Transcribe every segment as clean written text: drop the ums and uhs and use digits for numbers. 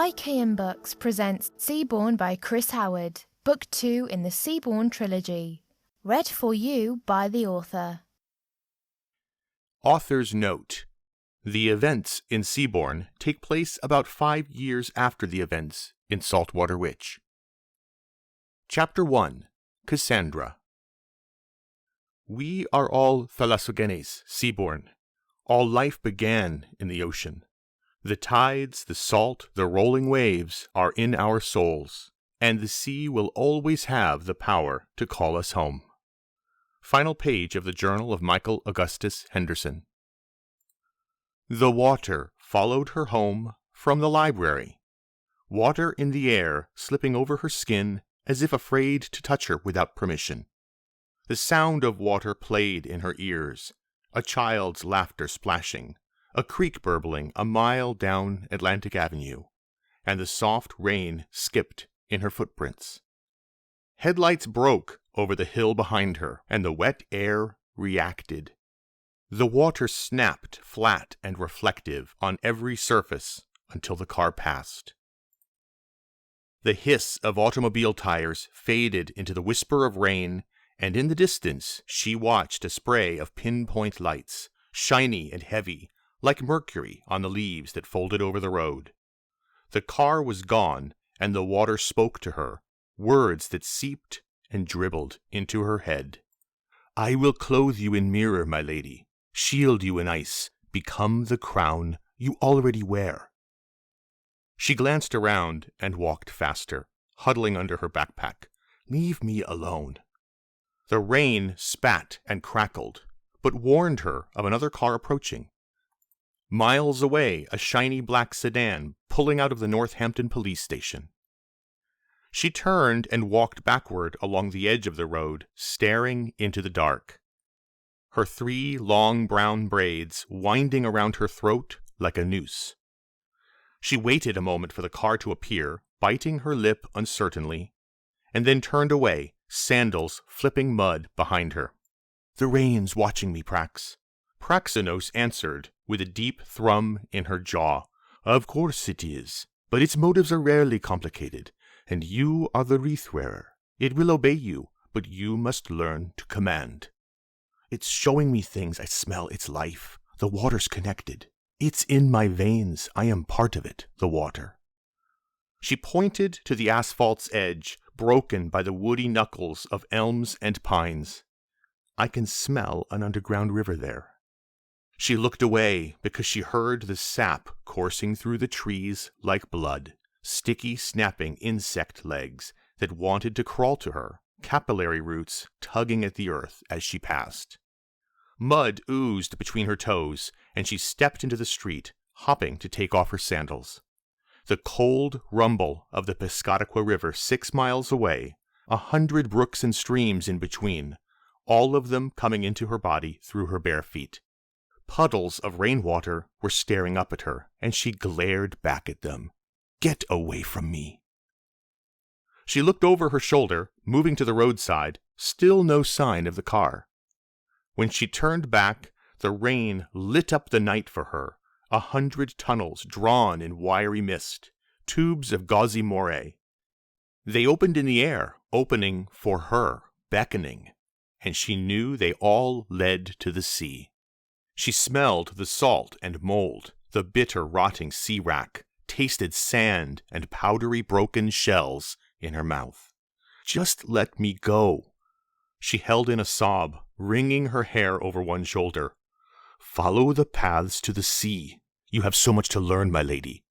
Lykeion Books presents Seaborn by Chris Howard, Book 2 in the Seaborn trilogy. Read for you by the author. Author's note: the events in Seaborn take place about 5 years after the events in Saltwater Witch. Chapter 1: Cassandra. We are all thalassogenes, Seaborn. All life began in the ocean. The tides, the salt, the rolling waves are in our souls, and the sea will always have the power to call us home. Final page of the Journal of Michael Augustus Henderson. The water followed her home from the library. Water in the air, slipping over her skin as if afraid to touch her without permission. The sound of water played in her ears, a child's laughter splashing, a creek burbling a mile down Atlantic Avenue, and the soft rain skipped in her footprints. Headlights broke over the hill behind her, and the wet air reacted. The water snapped flat and reflective on every surface until the car passed. The hiss of automobile tires faded into the whisper of rain, and in the distance she watched a spray of pinpoint lights, shiny and heavy, like mercury on the leaves that folded over the road. The car was gone, and the water spoke to her, words that seeped and dribbled into her head. I will clothe you in mirror, my lady, shield you in ice, become the crown you already wear. She glanced around and walked faster, huddling under her backpack. Leave me alone. The rain spat and crackled, but warned her of another car approaching. Miles away, a shiny black sedan pulling out of the Northampton police station. She turned and walked backward along the edge of the road, staring into the dark. Her 3 long brown braids winding around her throat like a noose. She waited a moment for the car to appear, biting her lip uncertainly, and then turned away, sandals flipping mud behind her. The rain's watching me, Prax. Praxinos answered with a deep thrum in her jaw. Of course it is, but its motives are rarely complicated, and you are the wreath-wearer. It will obey you, but you must learn to command. It's showing me things. I smell its life. The water's connected. It's in my veins. I am part of it, the water. She pointed to the asphalt's edge, broken by the woody knuckles of elms and pines. I can smell an underground river there. She looked away because she heard the sap coursing through the trees like blood, sticky snapping insect legs that wanted to crawl to her, capillary roots tugging at the earth as she passed. Mud oozed between her toes, and she stepped into the street, hopping to take off her sandals. The cold rumble of the Piscataqua River 6 miles away, 100 brooks and streams in between, all of them coming into her body through her bare feet. Puddles of rainwater were staring up at her, and she glared back at them. Get away from me. She looked over her shoulder, moving to the roadside, still no sign of the car. When she turned back, the rain lit up the night for her, 100 tunnels drawn in wiry mist, tubes of gauzy moire. They opened in the air, opening for her, beckoning, and she knew they all led to the sea. She smelled the salt and mold, the bitter rotting sea wrack, tasted sand and powdery broken shells in her mouth. Just let me go. She held in a sob, wringing her hair over one shoulder. Follow the paths to the sea. You have so much to learn, my lady.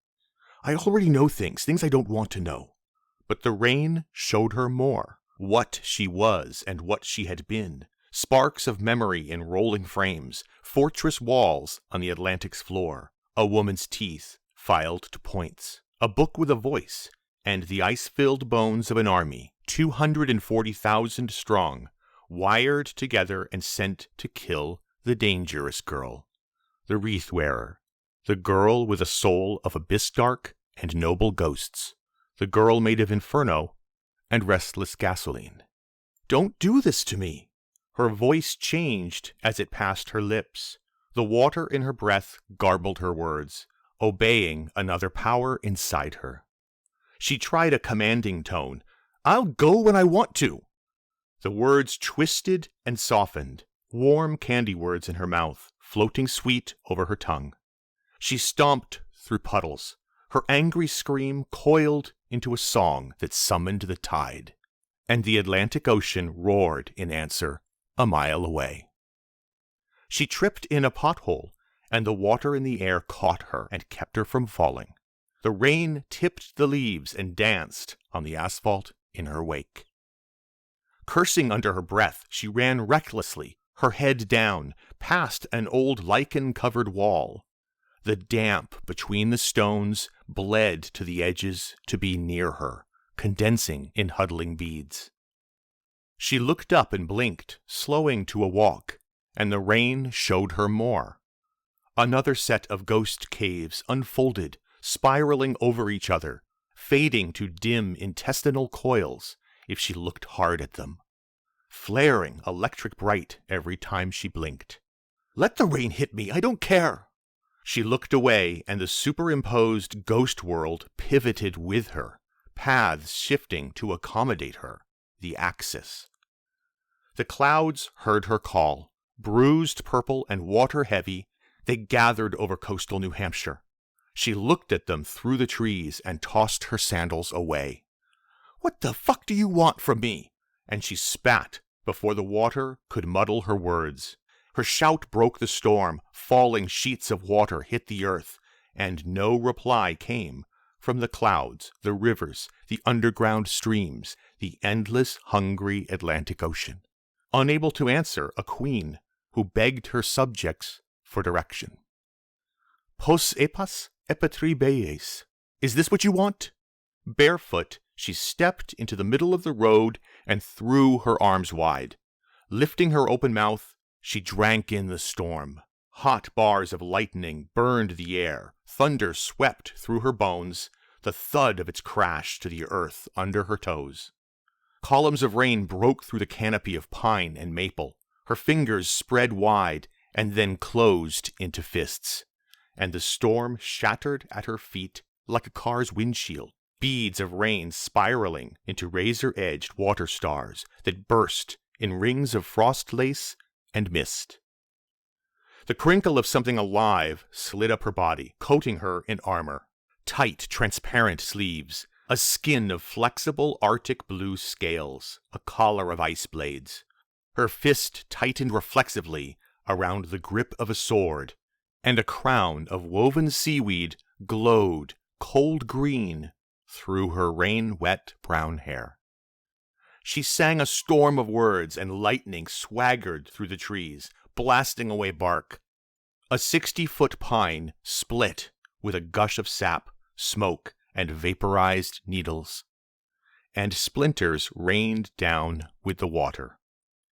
I already know things I don't want to know. But the rain showed her more, what she was and what she had been. Sparks of memory in rolling frames, fortress walls on the Atlantic's floor, a woman's teeth filed to points, a book with a voice, and the ice-filled bones of an army, 240,000 strong, wired together and sent to kill the dangerous girl, the wreath-wearer, the girl with a soul of abyss-dark and noble ghosts, the girl made of inferno and restless gasoline. Don't do this to me! Her voice changed as it passed her lips. The water in her breath garbled her words, obeying another power inside her. She tried a commanding tone. "I'll go when I want to." The words twisted and softened, warm candy words in her mouth, floating sweet over her tongue. She stomped through puddles. Her angry scream coiled into a song that summoned the tide, and the Atlantic Ocean roared in answer a mile away. She tripped in a pothole, and the water in the air caught her and kept her from falling. The rain tipped the leaves and danced on the asphalt in her wake. Cursing under her breath, she ran recklessly, her head down, past an old lichen-covered wall. The damp between the stones bled to the edges to be near her, condensing in huddling beads. She looked up and blinked, slowing to a walk, and the rain showed her more. Another set of ghost caves unfolded, spiraling over each other, fading to dim intestinal coils if she looked hard at them, flaring electric bright every time she blinked. "Let the rain hit me, I don't care!" She looked away, and the superimposed ghost world pivoted with her, paths shifting to accommodate her, the axis. The clouds heard her call. Bruised purple and water-heavy, they gathered over coastal New Hampshire. She looked at them through the trees and tossed her sandals away. "What the fuck do you want from me?" And she spat before the water could muddle her words. Her shout broke the storm, falling sheets of water hit the earth, and no reply came from the clouds, the rivers, the underground streams, the endless, hungry Atlantic Ocean. Unable to answer, a queen who begged her subjects for direction. "Pos epas epatribeis. Is this what you want?" Barefoot, she stepped into the middle of the road and threw her arms wide. Lifting her open mouth, she drank in the storm. Hot bars of lightning burned the air. Thunder swept through her bones, the thud of its crash to the earth under her toes. Columns of rain broke through the canopy of pine and maple. Her fingers spread wide and then closed into fists, and the storm shattered at her feet like a car's windshield, beads of rain spiraling into razor-edged water stars that burst in rings of frost lace and mist. The crinkle of something alive slid up her body, coating her in armor. Tight, transparent sleeves, a skin of flexible Arctic blue scales, a collar of ice blades. Her fist tightened reflexively around the grip of a sword, and a crown of woven seaweed glowed cold green through her rain-wet brown hair. She sang a storm of words, and lightning swaggered through the trees, blasting away bark. A 60-foot pine split with a gush of sap, smoke, and vaporized needles, and splinters rained down with the water.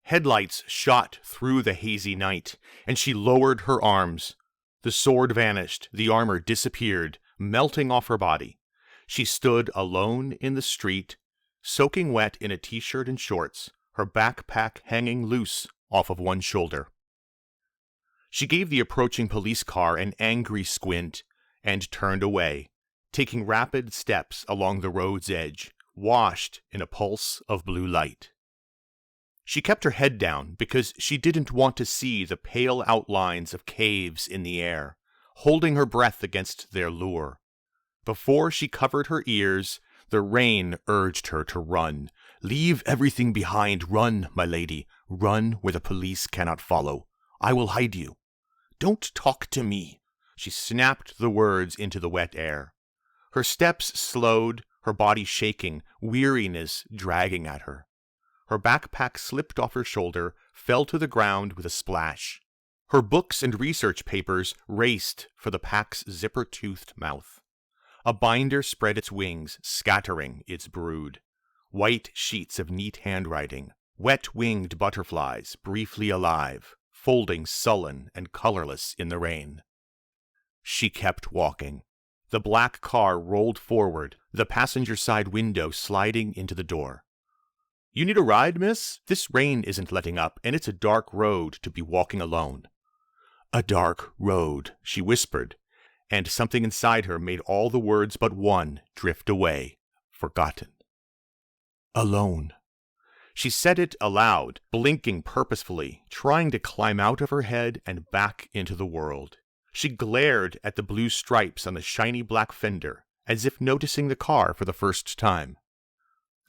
Headlights shot through the hazy night, and she lowered her arms. The sword vanished, the armor disappeared, melting off her body. She stood alone in the street, soaking wet in a t-shirt and shorts, her backpack hanging loose off of one shoulder. She gave the approaching police car an angry squint and turned away, taking rapid steps along the road's edge, washed in a pulse of blue light. She kept her head down because she didn't want to see the pale outlines of caves in the air, holding her breath against their lure. Before she covered her ears, the rain urged her to run. "Leave everything behind. Run, my lady. Run where the police cannot follow. I will hide you." "Don't talk to me." She snapped the words into the wet air. Her steps slowed, her body shaking, weariness dragging at her. Her backpack slipped off her shoulder, fell to the ground with a splash. Her books and research papers raced for the pack's zipper-toothed mouth. A binder spread its wings, scattering its brood. White sheets of neat handwriting, wet-winged butterflies briefly alive, folding sullen and colorless in the rain. She kept walking. The black car rolled forward, the passenger side window sliding into the door. "You need a ride, miss? This rain isn't letting up, and it's a dark road to be walking alone." "A dark road," she whispered, and something inside her made all the words but one drift away. forgotten. Alone. She said it aloud, blinking purposefully, trying to climb out of her head and back into the world. She glared at the blue stripes on the shiny black fender, as if noticing the car for the first time.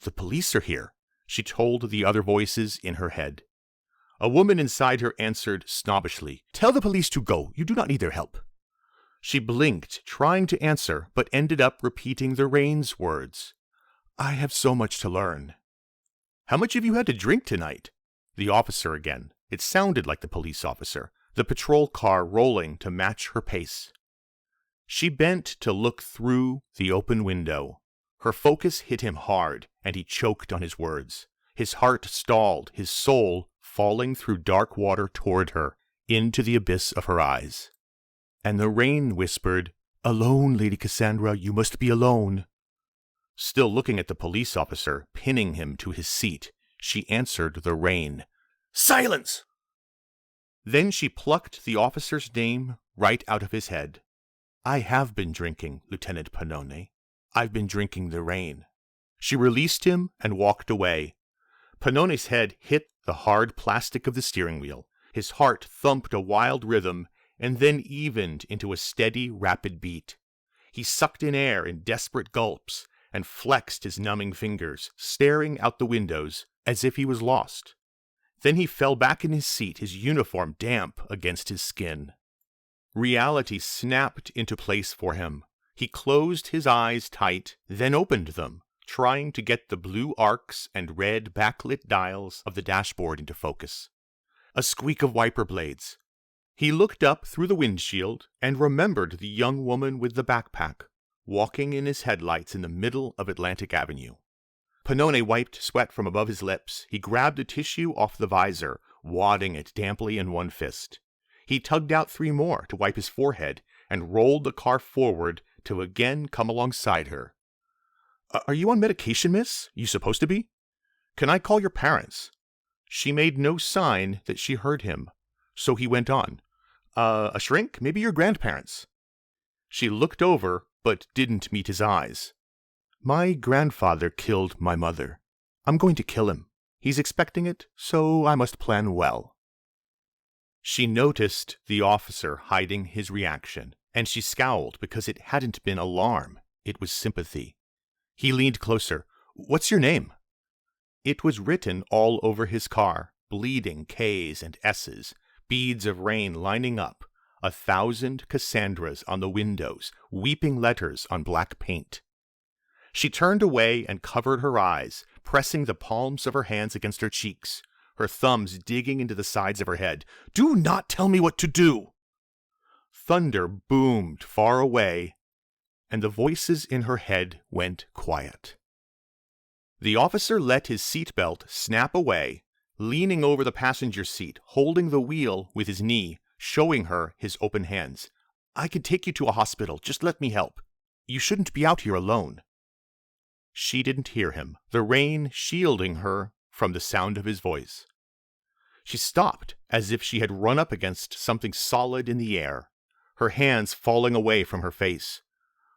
"The police are here," she told the other voices in her head. A woman inside her answered snobbishly, "Tell the police to go. You do not need their help." She blinked, trying to answer, but ended up repeating the rain's words. "I have so much to learn." "How much have you had to drink tonight?" The officer again. It sounded like the police officer, the patrol car rolling to match her pace. She bent to look through the open window. Her focus hit him hard, and he choked on his words. His heart stalled, his soul falling through dark water toward her, into the abyss of her eyes. And the rain whispered, "Alone, Lady Cassandra, you must be alone." Still looking at the police officer, pinning him to his seat, she answered the rain, "Silence!" Then she plucked the officer's name right out of his head. "I have been drinking, Lieutenant Pannone. I've been drinking the rain." She released him and walked away. Pannone's head hit the hard plastic of the steering wheel. His heart thumped a wild rhythm and then evened into a steady, rapid beat. He sucked in air in desperate gulps and flexed his numbing fingers, staring out the windows as if he was lost. Then he fell back in his seat, his uniform damp against his skin. Reality snapped into place for him. He closed his eyes tight, then opened them, trying to get the blue arcs and red backlit dials of the dashboard into focus. A squeak of wiper blades. He looked up through the windshield and remembered the young woman with the backpack, walking in his headlights in the middle of Atlantic Avenue. Pannone wiped sweat from above his lips. He grabbed a tissue off the visor, wadding it damply in one fist. He tugged out 3 more to wipe his forehead and rolled the car forward to again come alongside her. "Are you on medication, miss? You supposed to be? Can I call your parents?" She made no sign that she heard him, so he went on. A shrink? Maybe your grandparents." She looked over, but didn't meet his eyes. "My grandfather killed my mother. I'm going to kill him. He's expecting it, so I must plan well." She noticed the officer hiding his reaction, and she scowled because it hadn't been alarm. It was sympathy. He leaned closer. "What's your name?" It was written all over his car, bleeding K's and S's, beads of rain lining up, 1,000 Cassandras on the windows, weeping letters on black paint. She turned away and covered her eyes, pressing the palms of her hands against her cheeks, her thumbs digging into the sides of her head. "Do not tell me what to do!" Thunder boomed far away, and the voices in her head went quiet. The officer let his seatbelt snap away, leaning over the passenger seat, holding the wheel with his knee, showing her his open hands. "I can take you to a hospital. Just let me help. You shouldn't be out here alone." She didn't hear him, the rain shielding her from the sound of his voice. She stopped, as if she had run up against something solid in the air, her hands falling away from her face.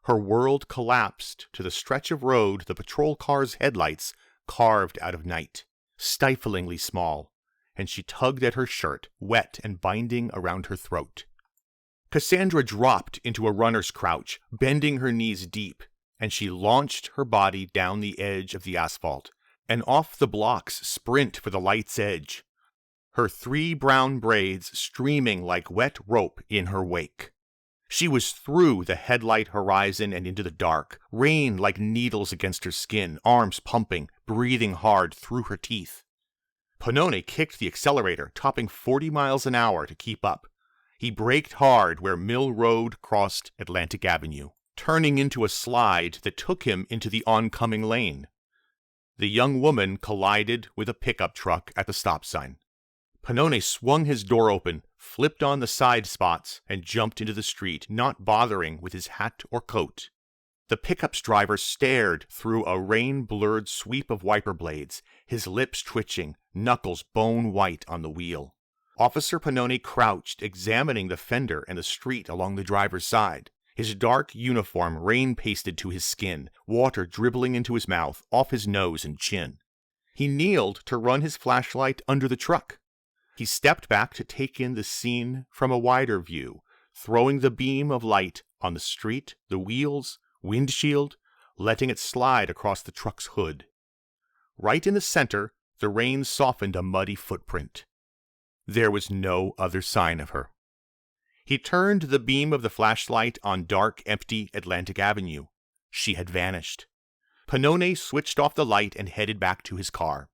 Her world collapsed to the stretch of road the patrol car's headlights carved out of night, stiflingly small, and she tugged at her shirt, wet and binding around her throat. Cassandra dropped into a runner's crouch, bending her knees deep, and she launched her body down the edge of the asphalt, and off the blocks sprint for the light's edge, her 3 brown braids streaming like wet rope in her wake. She was through the headlight horizon and into the dark, rain like needles against her skin, arms pumping, breathing hard through her teeth. Pannone kicked the accelerator, topping 40 miles an hour to keep up. He braked hard where Mill Road crossed Atlantic Avenue, turning into a slide that took him into the oncoming lane. The young woman collided with a pickup truck at the stop sign. Pannone swung his door open, flipped on the side spots, and jumped into the street, not bothering with his hat or coat. The pickup's driver stared through a rain-blurred sweep of wiper blades, his lips twitching, knuckles bone white on the wheel. Officer Pannone crouched, examining the fender and the street along the driver's side, his dark uniform rain-pasted to his skin, water dribbling into his mouth, off his nose and chin. He kneeled to run his flashlight under the truck. He stepped back to take in the scene from a wider view, throwing the beam of light on the street, the wheels, windshield, letting it slide across the truck's hood. Right in the center, the rain softened a muddy footprint. There was no other sign of her. He turned the beam of the flashlight on dark, empty Atlantic Avenue. She had vanished. Pannone switched off the light and headed back to his car.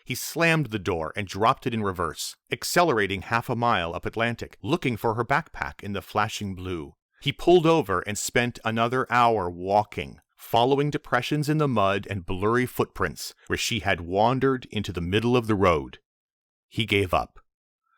He slammed the door and dropped it in reverse, accelerating half a mile up Atlantic, looking for her backpack in the flashing blue. He pulled over and spent another hour walking, following depressions in the mud and blurry footprints where she had wandered into the middle of the road. He gave up.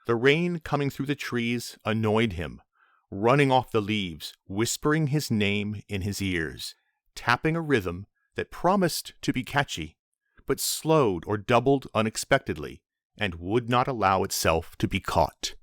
The rain coming through the trees annoyed him, running off the leaves, whispering his name in his ears, tapping a rhythm that promised to be catchy, but slowed or doubled unexpectedly and would not allow itself to be caught.